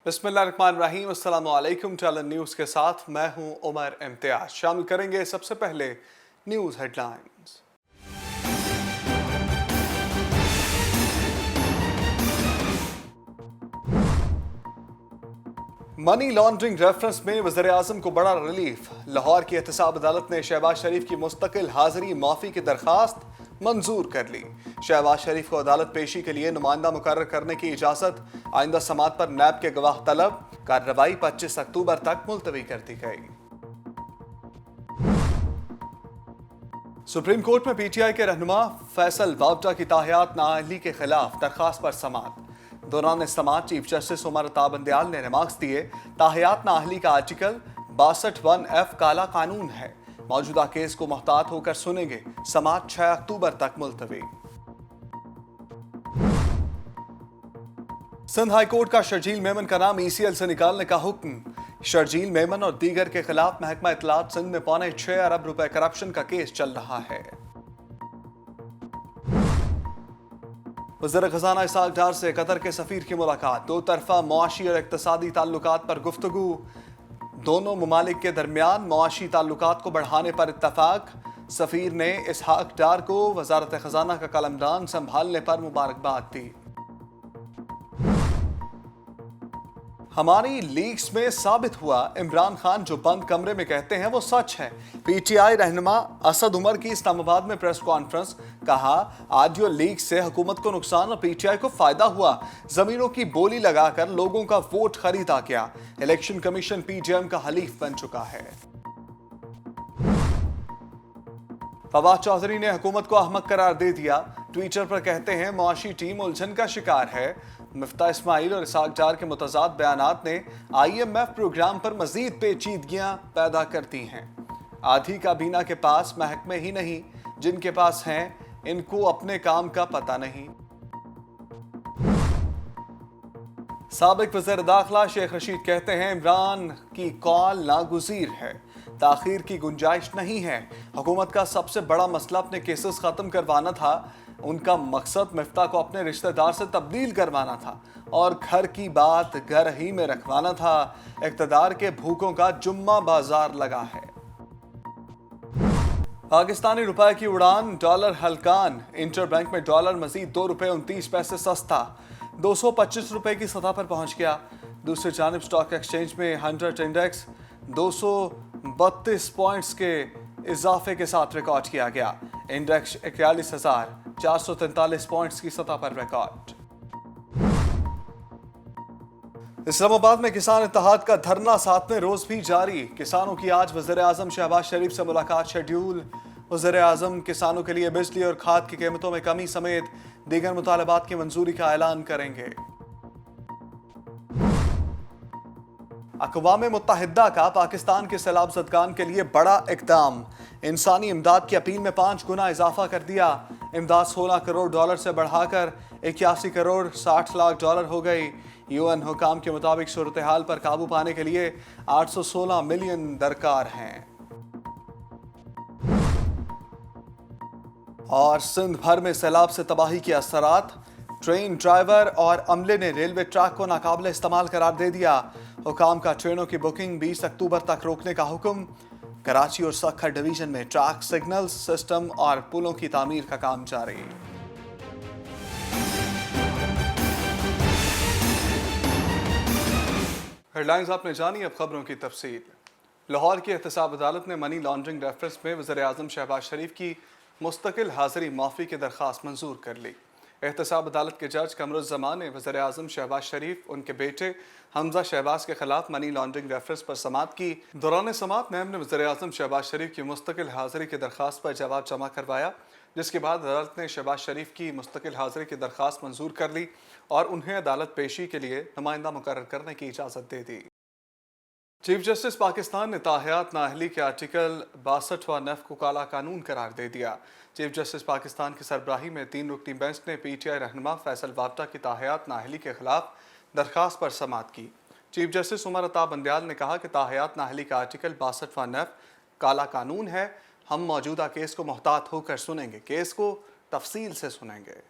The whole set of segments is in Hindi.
बिस्मिल्लाहिर्रहमानिर्रहीम। अस्सलाम वालेकुम। टैलेंट न्यूज़ के साथ मैं हूं उमर इम्तियाज। शामिल करेंगे सबसे पहले news headlines. Money laundering reference में वज़ीर-ए-आज़म को बड़ा रिलीफ। लाहौर की एहतसाब अदालत ने शहबाज शरीफ की मुस्तकिल हाजिरी माफ़ी की दरखास्त मंजूर कर ली। शहबाज शरीफ को अदालत पेशी के लिए नुमाइंदा मुकर्रर करने की इजाज़त। आइंदा समात पर नैब के गवाह तलब। कार्रवाई 25 अक्टूबर तक मुलतवी कर दी गई। सुप्रीम कोर्ट में पीटीआई के रहनुमा फैसल वावटा की ताहियात नाअहली के खिलाफ दरखास्त पर समात। दौरान समात चीफ जस्टिस उमर अता बंदयाल ने रिमार्क्स दिए, ताहियात नाअहली का आर्टिकल 62(1)F काला कानून है। मौजूदा केस को मोहतात होकर सुनेंगे। समात 6 अक्टूबर तक मुलतवी। सिंध हाई कोर्ट का शर्जील मेमन का नाम ECL से निकालने का हुक्म। शर्जील मेमन और दीगर के खिलाफ महकमा इत्तलात सिंध में ₹6.25 अरब करप्शन का केस चल रहा है। वज़ीर खजाना इसाक डार से कतर के सफीर की मुलाकात। दो तरफा मुआशी और इक्तसादी ताल्लुकात पर गुफ्तगू। दोनों ममालिक के दरमियान मुआशी ताल्लुकात को बढ़ाने पर इत्तफाक। सफीर ने इसहाक डार को वजारत खजाना का कलमदान संभालने पर मुबारकबाद दी। हमारी लीक्स में साबित हुआ, इमरान खान जो बंद कमरे में कहते हैं वो सच है। पीटीआई रहनुमा असद उमर की इस्लामाबाद में प्रेस कॉन्फ्रेंस। कहा, ऑडियो लीक से हुकूमत को नुकसान और पीटीआई को फायदा हुआ। जमीनों की बोली लगाकर लोगों का वोट खरीदा गया। इलेक्शन कमीशन पीजेएम का हलीफ बन चुका है। फवाद चौधरी ने हुकूमत को अहमक करार दे दिया। ट्विटर पर कहते हैं, मुआशी टीम उलझन का शिकार है। मिफ्ता इस्माइल और इसहाक डार के मुतजाद बयानात ने IMF प्रोग्राम पर मजीद पेचीदगियां पैदा कर दी हैं। आधी काबीना के पास महकमे ही नहीं, जिनके पास हैं इनको अपने काम का पता नहीं। साबिक वज़ीर दाखिला शेख रशीद कहते हैं, इमरान की कॉल नागुज़ीर है, ताखीर की गुंजाइश नहीं है। हुकूमत का सबसे बड़ा मसला अपने केसेस खत्म करवाना था। उनका मकसद मिफ्ता को अपने रिश्तेदार से तब्दील करवाना था और घर की बात घर ही में रखवाना था। इक़्तिदार के भूखों का जुम्मा बाजार लगा है। पाकिस्तानी रुपए की उड़ान, डॉलर हलकान। इंटर बैंक में डॉलर मजीद ₹2.29 सस्ता, 225 रुपए की सतह पर पहुंच गया। दूसरी जानिब स्टॉक एक्सचेंज में 100 इंडेक्स 232 पॉइंट्स के इजाफे के साथ रिकॉर्ड किया गया। इंडेक्स 41,443 पॉइंट्स की सतह पर रिकॉर्ड। इस्लामाबाद में किसान इत्तेहाद का धरना 7वें रोज भी जारी। किसानों की आज वज़ीर-ए-आज़म शहबाज शरीफ से मुलाकात शेड्यूल। वज़ीर-ए-आज़म किसानों के लिए बिजली और खाद की कीमतों में कमी समेत दीगर मुतालबात की मंजूरी का ऐलान करेंगे। अक़वाम मुत्तहिदा का पाकिस्तान के सैलाब ज़दगान के लिए बड़ा इक़दाम। इंसानी इमदाद की अपील में 5 गुना इजाफा कर दिया। इमदाद $16 करोड़ से बढ़ाकर 81 करोड़ 60 लाख डॉलर हो गई। UN हुकाम के मुताबिक सूरत हाल पर काबू पाने के लिए 816 मिलियन दरकार हैं। और सिंध भर में सैलाब से तबाही के असरात। ट्रेन ड्राइवर और अमले ने रेलवे ट्रैक को नाकाबिल इस्तेमाल करार दे दिया। हुकाम का ट्रेनों की बुकिंग 20 अक्टूबर तक रोकने का हुक्म। कराची और सक्खर डिवीजन में ट्रैक सिग्नल सिस्टम और पुलों की तामीर का काम जारी। हेडलाइंस आपने जानी, अब खबरों की तफसील। लाहौर की एहतसाब अदालत ने मनी लॉन्ड्रिंग रेफरेंस में वज़ीर-ए-आज़म शहबाज शरीफ की मुस्तकिल हाजिरी माफ़ी की दरख्वास्त मंजूर कर ली। एहतसाब अदालत के जज कमरुज़्ज़मान ने वज़ीर-ए-आज़म शहबाज शरीफ, उनके बेटे हमजा शहबाज के खिलाफ मनी लॉन्ड्रिंग रेफरेंस पर समात की। दौरान समात नैब ने वज़ीर-ए-आज़म शहबाज शरीफ की मुस्तकिल हाजिरी की दरख्वास्त पर जवाब जमा करवाया, जिसके बाद अदालत ने शहबाज शरीफ की मुस्तकिल हाजिरी की दरख्वास्त मंजूर कर ली और उन्हें अदालत पेशी के लिए नुमाइंदा मुकर्रर करने की इजाज़त दे दी। चीफ जस्टिस पाकिस्तान ने ताहियात नाअहली के आर्टिकल 62(1)F को काला कानून करार दे दिया। चीफ जस्टिस पाकिस्तान की सरबराही में 3 रुकनी बेंच ने पीटीआई रहनुमा फैसल वावटा की ताहियात नाअहली के खिलाफ दरखास्त पर समात की। चीफ जस्टिस उमर अता बंदयाल ने कहा कि ताहियात नाअहली का आर्टिकल 62(1)F काला कानून है। हम मौजूदा केस को मोहतात होकर सुनेंगे, केस को तफसील से सुनेंगे।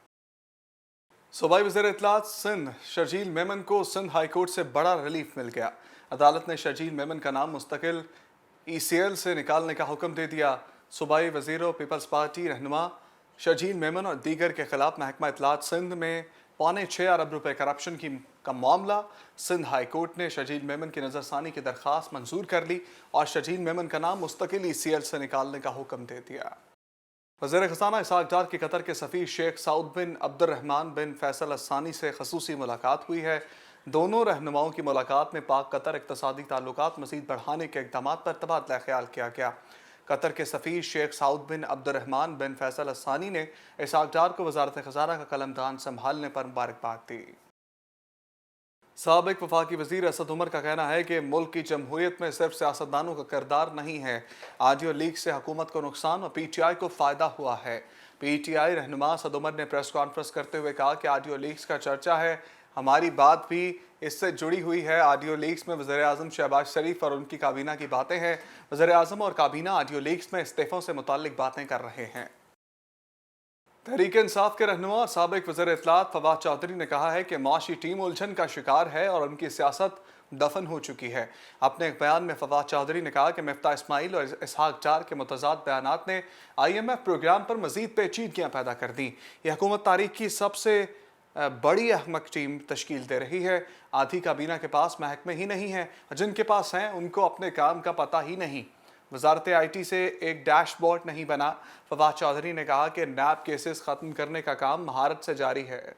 सूबाई वज़ीर इत्तलात सिंध शर्जील मेमन को सिंध हाई कोर्ट से बड़ा रिलीफ मिल गया। अदालत ने शर्जील मेमन का नाम मुस्तकिल ECL से निकालने का हुक्म दे दिया। सूबाई वज़ीर और पीपल्स पार्टी रहनुमा शर्जील मेमन और दीगर के खिलाफ महकमा इत्तलात सिंध में ₹6.25 अरब करप्शन का मामला सिंध हाई कोर्ट ने शर्जील मेमन की नज़रसानी की दरख्वास्त मंजूर कर ली और शर्जील मेमन का नाम मुस्तकिल ECL से निकालने का हुक्म दे दिया। वज़ीर ख़ज़ाना इसहाक़ डार की कतर के सफ़ीर शेख सऊद बिन अब्दुर्रहमान बिन फैसल असानी से खसूसी मुलाकात हुई है। दोनों रहनुमाओं की मुलाकात में पाक कतर इक़्तिसादी ताल्लुकात मज़ीद बढ़ाने के इक़दामात पर तबादला ख्याल किया गया। कतर के सफ़ीर शेख सऊद बिन अब्दुर्रहमान बिन फैसल असानी ने इसहाक़ डार को वज़ारत ख़ज़ाना का कलमदान संभालने पर मुबारकबाद दी। साबिक़ वफाकी वज़ीर असद उमर का कहना है कि मुल्क की जमहूरियत में सिर्फ सियासतदानों का किरदार नहीं है। ऑडियो लीक से हुकूमत को नुकसान और PTI को फ़ायदा हुआ है। PTI रहनुमा असद उमर ने प्रेस कॉन्फ्रेंस करते हुए कहा कि ऑडियो लीक्स का चर्चा है, हमारी बात भी इससे जुड़ी हुई है। ऑडियो लीक्स में वज़ीर आज़म शहबाज शरीफ और उनकी काबीना की बातें हैं। वज़ीर आज़म और काबीना ऑडियो लीक्स में इस्तीफ़ों से मुताल्लिक बातें कर रहे हैं। तहरीक इंसाफ के रहनुमा और साबिक़ वज़ीर इत्तलात फवाद चौधरी ने कहा है कि माशी टीम उलझन का शिकार है और उनकी सियासत दफन हो चुकी है। अपने एक बयान में फवाद चौधरी ने कहा कि मिफ्ता इस्माइल और इसहाक़ डार के मुतज़ाद बयानात ने IMF प्रोग्राम पर मज़ीद पेचीदगियाँ पैदा कर दी। यह हुकूमत तारीख की सबसे बड़ी अहमक टीम तश्कील दे रही है। आधी काबीना के पास महकमे ही नहीं है, जिनके पास हैं उनको अपने काम का पता ही नहीं। वजारत IT से एक डैशबोर्ड नहीं बना। फवाद चौधरी ने कहा कि नैब केसेस ख़त्म करने का काम महारत से जारी है।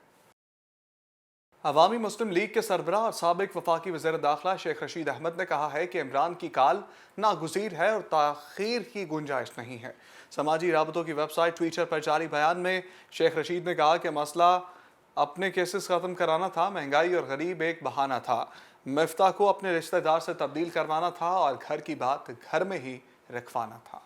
अवामी मुस्लिम लीग के सरबराह और साबिक़ वफाकी वज़ीर दाखिला शेख रशीद अहमद ने कहा है कि इमरान की काल नागुज़ीर है और ताख़ीर की गुंजाइश नहीं है। समाजी राबतों की वेबसाइट ट्विटर पर जारी बयान में शेख रशीद ने कहा कि मसला अपने केसेस ख़त्म कराना था, महंगाई और गरीब एक बहाना था। मिफ्ता को अपने रिश्तेदार से तब्दील करवाना था और घर की बात घर में ही रखवाना था।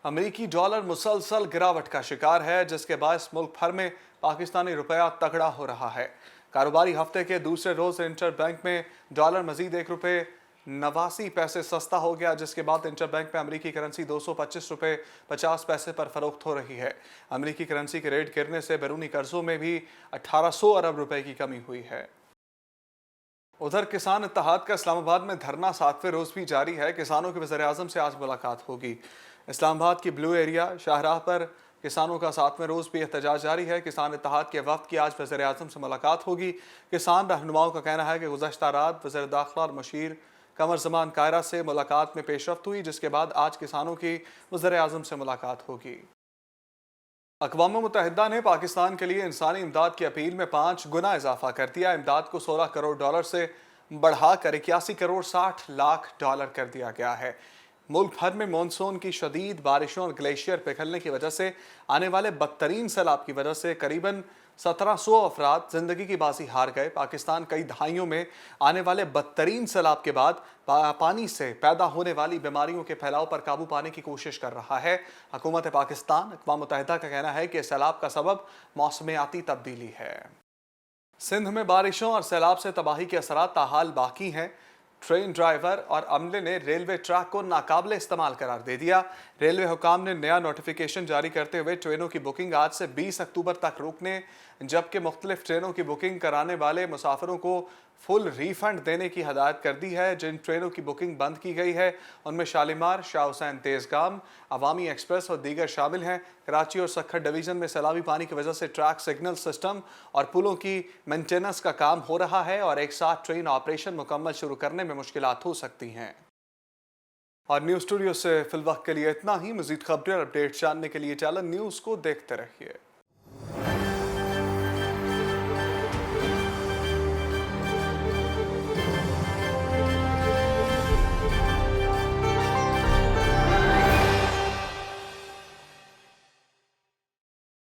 अमेरिकी डॉलर मुसलसल गिरावट का शिकार है, जिसके बायस मुल्क भर में पाकिस्तानी रुपया तगड़ा हो रहा है। कारोबारी हफ्ते के दूसरे रोज इंटर बैंक में डॉलर मजीद ₹1.89 सस्ता हो गया, जिसके बाद इंटर बैंक में अमेरिकी करेंसी ₹225.50 पर फरोख्त हो रही है। अमेरिकी करेंसी के रेट गिरने से बैरूनी कर्जों में भी 1800 अरब रुपए की कमी हुई है। उधर किसान इत्तेहाद का इस्लामाबाद में धरना 7वें रोज भी जारी है। किसानों के वज़ीर आज़म से आज मुलाकात होगी। इस्लामाबाद की ब्लू एरिया शाहराह पर किसानों का 7वें रोज भी एहतजाज जारी है। किसान इत्तेहाद के वफ्द की आज वज़ीर आज़म से मुलाकात होगी। किसान रहनुमाओं का कहना है कि गुज़श्ता रात वज़ीर दाखिला और मुशीर कमर ज़मान कायरा से मुलाकात में पेशरफ्त हुई, जिसके बाद आज किसानों की वज़ीर आज़म से मुलाकात होगी। अक़वाम मुत्तहिदा ने पाकिस्तान के लिए इंसानी इमदाद की अपील में 5 गुना इजाफा कर दिया। इमदाद को $16 करोड़ से बढ़ाकर $81 करोड़ 60 लाख कर दिया गया है। मुल्क भर में मानसून की शदीद बारिशों और ग्लेशियर पिघलने की वजह से आने वाले बदतरीन सैलाब की वजह से करीबन 1700 अफराद जिंदगी की बाजी हार गए। पाकिस्तान कई दहाइयों में आने वाले बदतरीन सैलाब के बाद पानी से पैदा होने वाली बीमारियों के फैलाव पर काबू पाने की कोशिश कर रहा है। हुकूमत पाकिस्तान अक़वाम मुत्तहिदा का कहना है कि सैलाब का सबब मौसमियाती तब्दीली है। सिंध में बारिशों और सैलाब से तबाही के असरात ताहाल बाकी हैं। ट्रेन ड्राइवर और अमले ने रेलवे ट्रैक को नाकाबिले इस्तेमाल करार दे दिया। रेलवे हुकाम ने नया नोटिफिकेशन जारी करते हुए ट्रेनों की बुकिंग आज से 20 अक्टूबर तक रोकने, जबकि मुख्तलिफ ट्रेनों की बुकिंग कराने वाले मुसाफिरों को फुल रिफंड देने की हदायत कर दी है। जिन ट्रेनों की बुकिंग बंद की गई है उनमें शालीमार, शाह हुसैन तेजगाम, अवामी एक्सप्रेस और दीगर शामिल हैं। कराची और सक्खर डिवीज़न में सैलाबी पानी की वजह से ट्रैक सिग्नल सिस्टम और पुलों की मेंटेनेंस का काम हो रहा है और एक साथ ट्रेन ऑपरेशन मुकम्मल शुरू करने में मुश्किलात हो सकती हैं। और न्यूज़ स्टूडियो से फिलवक्त के लिए इतना ही। मज़ीद खबरें और अपडेट जानने के लिए चैनल न्यूज़ को देखते रहिए।